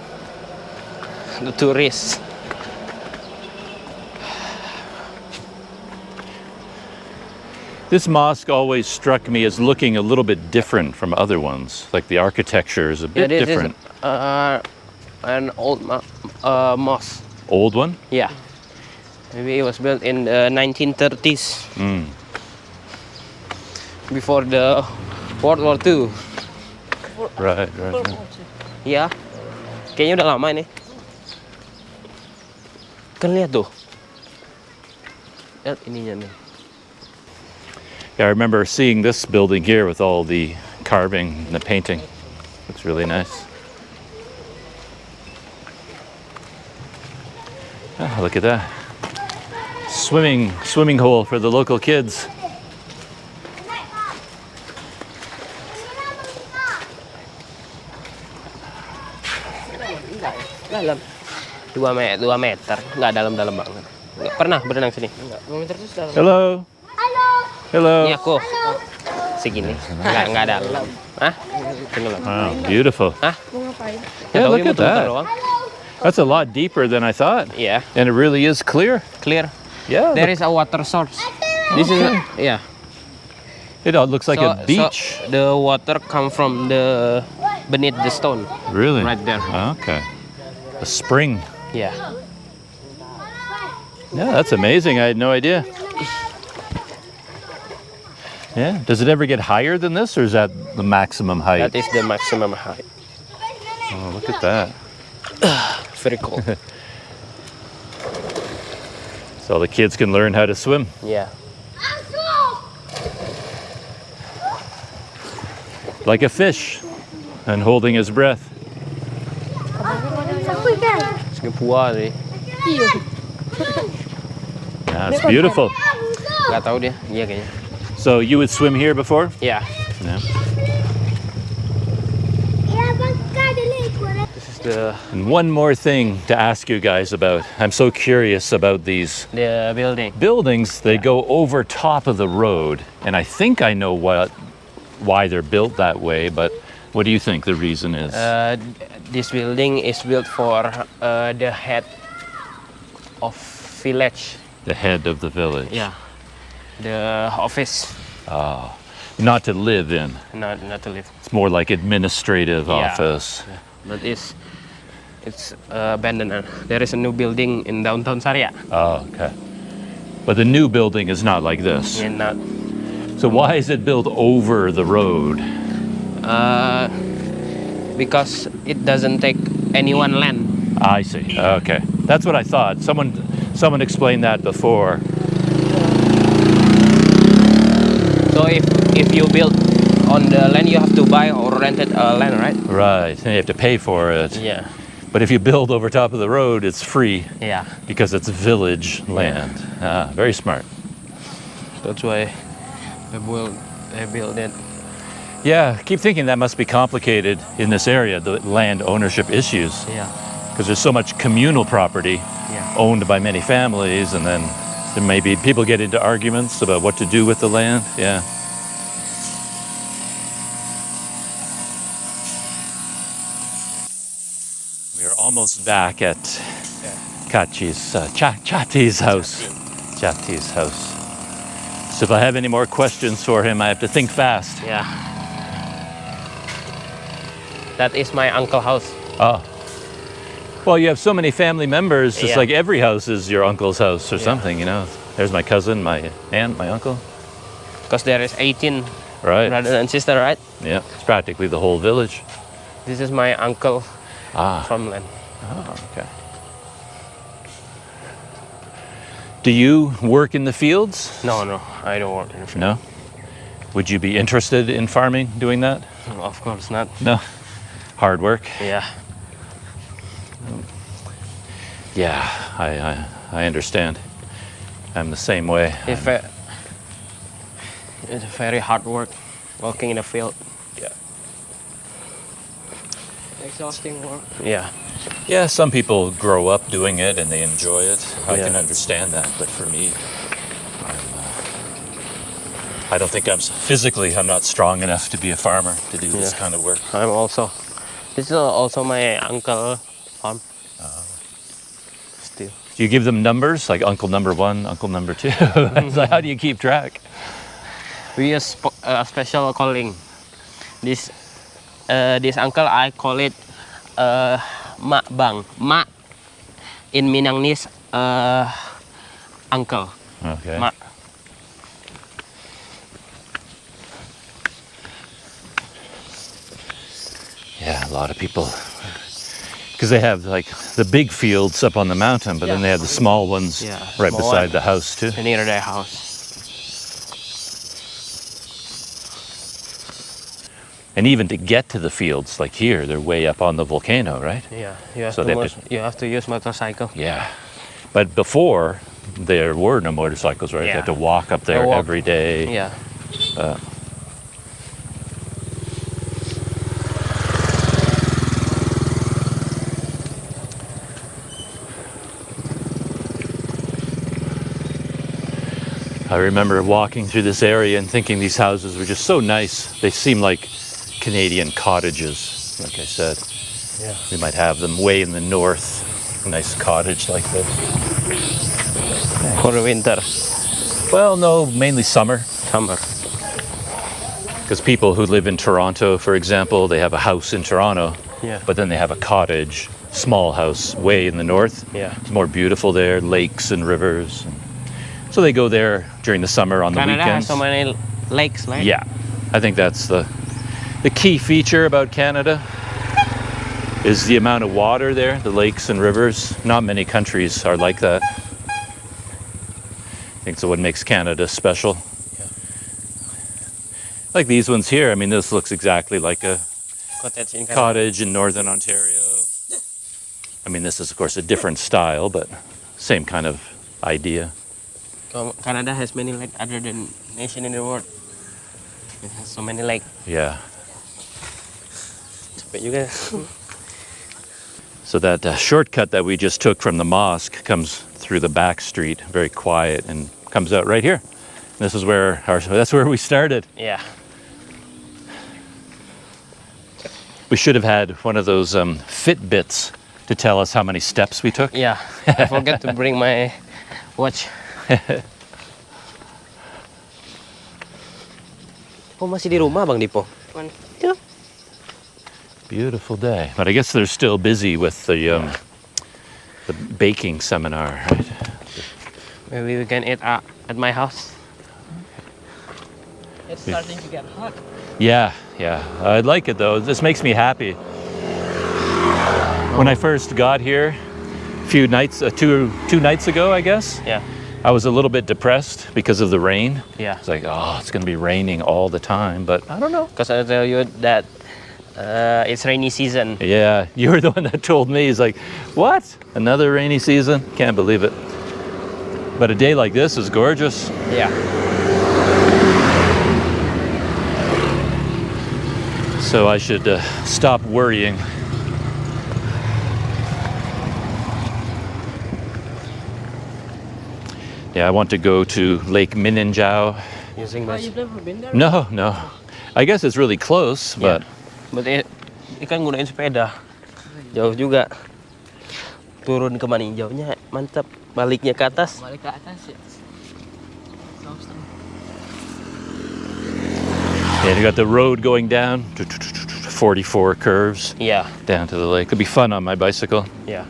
The tourists. This mosque always struck me as looking a little bit different from other ones. Like the architecture is a bit different. Is an old mosque. Old one? Yeah. Maybe it was built in the 1930s. Before the World War II. Right. Iya. Kayaknya udah lama ini. Kan lihat tuh. Lihat ininya nih. Yeah, I remember seeing this building here with all the carving and the painting. Looks really nice. Oh, look at that. Swimming hole for the local kids. Dalam 2 meter, nggak dalam-dalam banget. Nggak pernah berenang sini. Nggak. 2 meter terus dalam. Hello. Ini aku segini, nggak dalam. Hah? Tenggelam. Wow, beautiful. Hah? Yeah, look at that. That's a lot deeper than I thought. Yeah. And it really is clear. Clear. Yeah. There is a water source. This is It all looks like a beach. So the water come from beneath the stone. Really? Right there. Okay. A spring. Yeah. Yeah, that's amazing. I had no idea. Yeah. Does it ever get higher than this, or is that the maximum height? That is the maximum height. Oh, look at that. Very cool. So the kids can learn how to swim. Yeah. Like a fish, and holding his breath. Singapura nih. Yeah, it's beautiful. Nggak tahu dia. Iya kayaknya. So you would swim here before? Yeah. Yeah. This is the And one more thing to ask you guys about. I'm so curious about these building. buildings. They go over top of the road, and I think I know why they're built that way, but what do you think the reason is? This building is built for the head of village. The head of the village. Yeah. The office. Not to live in. Not to live. It's more like administrative Yeah. office. Yeah. But it's abandoned. There is a new building in downtown Saria. Oh, okay. But the new building is not like this. Yeah, not. So why is it built over the road? Because it doesn't take anyone land. I see. Okay. That's what I thought. Someone explained that before. So if you build on the land, you have to buy or rent it land, right? Right. And you have to pay for it. Yeah. But if you build over top of the road, it's free Yeah. because it's village land. Very smart. That's why they build it. Yeah, I keep thinking that must be complicated in this area, the land ownership issues, Yeah. because there's so much communal property Yeah. owned by many families, and then there may be people get into arguments about what to do with the land. Yeah. We are almost back at Chati's house. Chati's house. So if I have any more questions for him, I have to think fast. Yeah. That is my uncle's house. Oh. Well, you have so many family members. It's Yeah. like every house is your uncle's house or Yeah. something, you know. There's my cousin, my aunt, my uncle. Because there is 18 Right. brother and sister, right? Yeah. It's practically the whole village. This is my uncle Ah. farmland. Oh, okay. Do you work in the fields? No, I don't work in the field. No. Would you be interested in farming, doing that? Of course not. No. Hard work. Yeah. Yeah, I understand. I'm the same way. It's very hard work working in the field. Yeah. Exhausting work. Yeah. Yeah, some people grow up doing it and they enjoy it. I Yeah. can understand that, but for me, I don't think I'm not strong enough to be a farmer to do this Yeah. kind of work. I'm also. This is also my uncle farm. Still. Do you give them numbers like uncle number 1, uncle number 2? It's like, how do you keep track? We use a special calling. This uncle, I call it mak bang. Mak in Minangese uncle. Okay. Mak. Yeah, a lot of people, because they have like the big fields up on the mountain, but then they have the small ones Yeah, right small beside one. the house too. Near their house. And even to get to the fields, like here, they're way up on the volcano, right? Yeah. You have, So they have you have to use motorcycle. Yeah. But before, there were no motorcycles, right? You Yeah. had to walk up there walk. every day. Yeah. I remember walking through this area and thinking these houses were just so nice. They seem like Canadian cottages, like I said. Yeah. We might have them way in the north, a nice cottage like this. For the winter, Well, no, mainly summer. summer. Because people who live in Toronto, for example, they have a house in Toronto, Yeah. but then they have a cottage, small house, way in the north. Yeah. It's more beautiful there, lakes and rivers. So they go there during the summer on the Canada has weekends. so many lakes, right? Yeah, I think that's the key feature about Canada is the amount of water there, the lakes and rivers. Not many countries are like that. I think so what makes Canada special. Yeah. Like these ones here, I mean, this looks exactly like a Cottage in Canada. cottage in northern Ontario. I mean, this is of course a different style, but same kind of idea. Canada has many lake other than nation in the world. It has so many lake. Yeah. Capek juga. So that shortcut that we just took from the mosque comes through the back street, very quiet, and comes out right here. This is where that's where we started. Yeah. We should have had one of those Fitbits to tell us how many steps we took. Yeah. I forgot to bring my watch. Oh, masih di rumah Bang Dipo? Yeah. Beautiful day, but I guess they're still busy with the baking seminar, right? Maybe we can eat at my house. It's starting to get hot. Yeah, I'd like it though. This makes me happy. When I first got here, a few nights, two nights ago, I guess. Yeah. I was a little bit depressed because of the rain. Yeah. It's like, oh, it's going to be raining all the time, but I don't know. Because I tell you that it's rainy season. Yeah, you were the one that told me. He's like, what? Another rainy season? Can't believe it. But a day like this is gorgeous. Yeah. So I should stop worrying. Yeah, I want to go to Lake Minangkabau. Using Oh, this. you've never been there? No. I guess it's really close, but But ini kan gunain sepeda. Jauh juga. Turun ke Maninjaunya mantap. Baliknya ke atas. Balik ke atas ya. yeah, you got the road going down, 44 curves Iya. down to the lake. It'd be fun on my bicycle. Iya.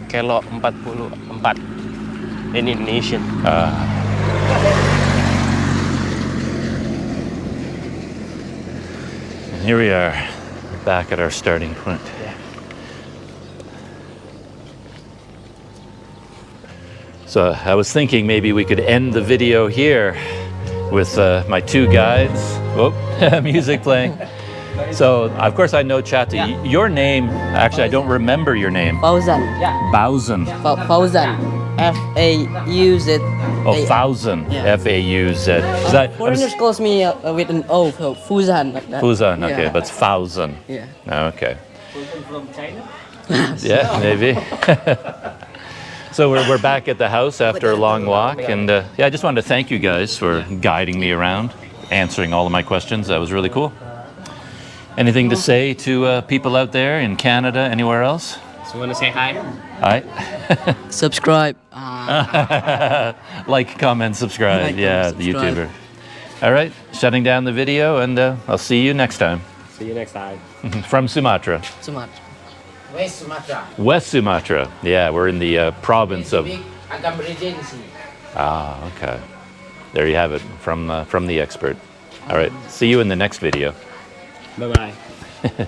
Kilo 44 in Indonesian. And here we are, back at our starting point. Yeah. So I was thinking maybe we could end the video here with my two guides. Oh, music playing. So of course I know Chatti. Yeah. Your name, actually I don't remember your name. Fauzan. Yeah. Bauzen. Fauzan. F-A-U-Z. Oh, Fauzan. Yeah. F-A-U-Z. Is that- Foreigners calls me with an O, so Fuzan. Like that. Fuzan, okay, Yeah. but it's Fauzan. Yeah. Okay. From China? Yeah, maybe. So we're back at the house after a long walk, and yeah, I just wanted to thank you guys for guiding me around, answering all of my questions. That was really cool. Anything to say to people out there in Canada, anywhere else? So you wanna say hi? Hi. Subscribe. Like, comment, subscribe. Like, Yeah, comment, the subscribe. YouTuber. All right, shutting down the video, and I'll see you next time. See you next time. From Sumatra. Sumatra. West Sumatra. West Sumatra. Yeah, we're in the province of... Agam Regency. Ah, okay. There you have it from the expert. All right, see you in the next video. Bye bye.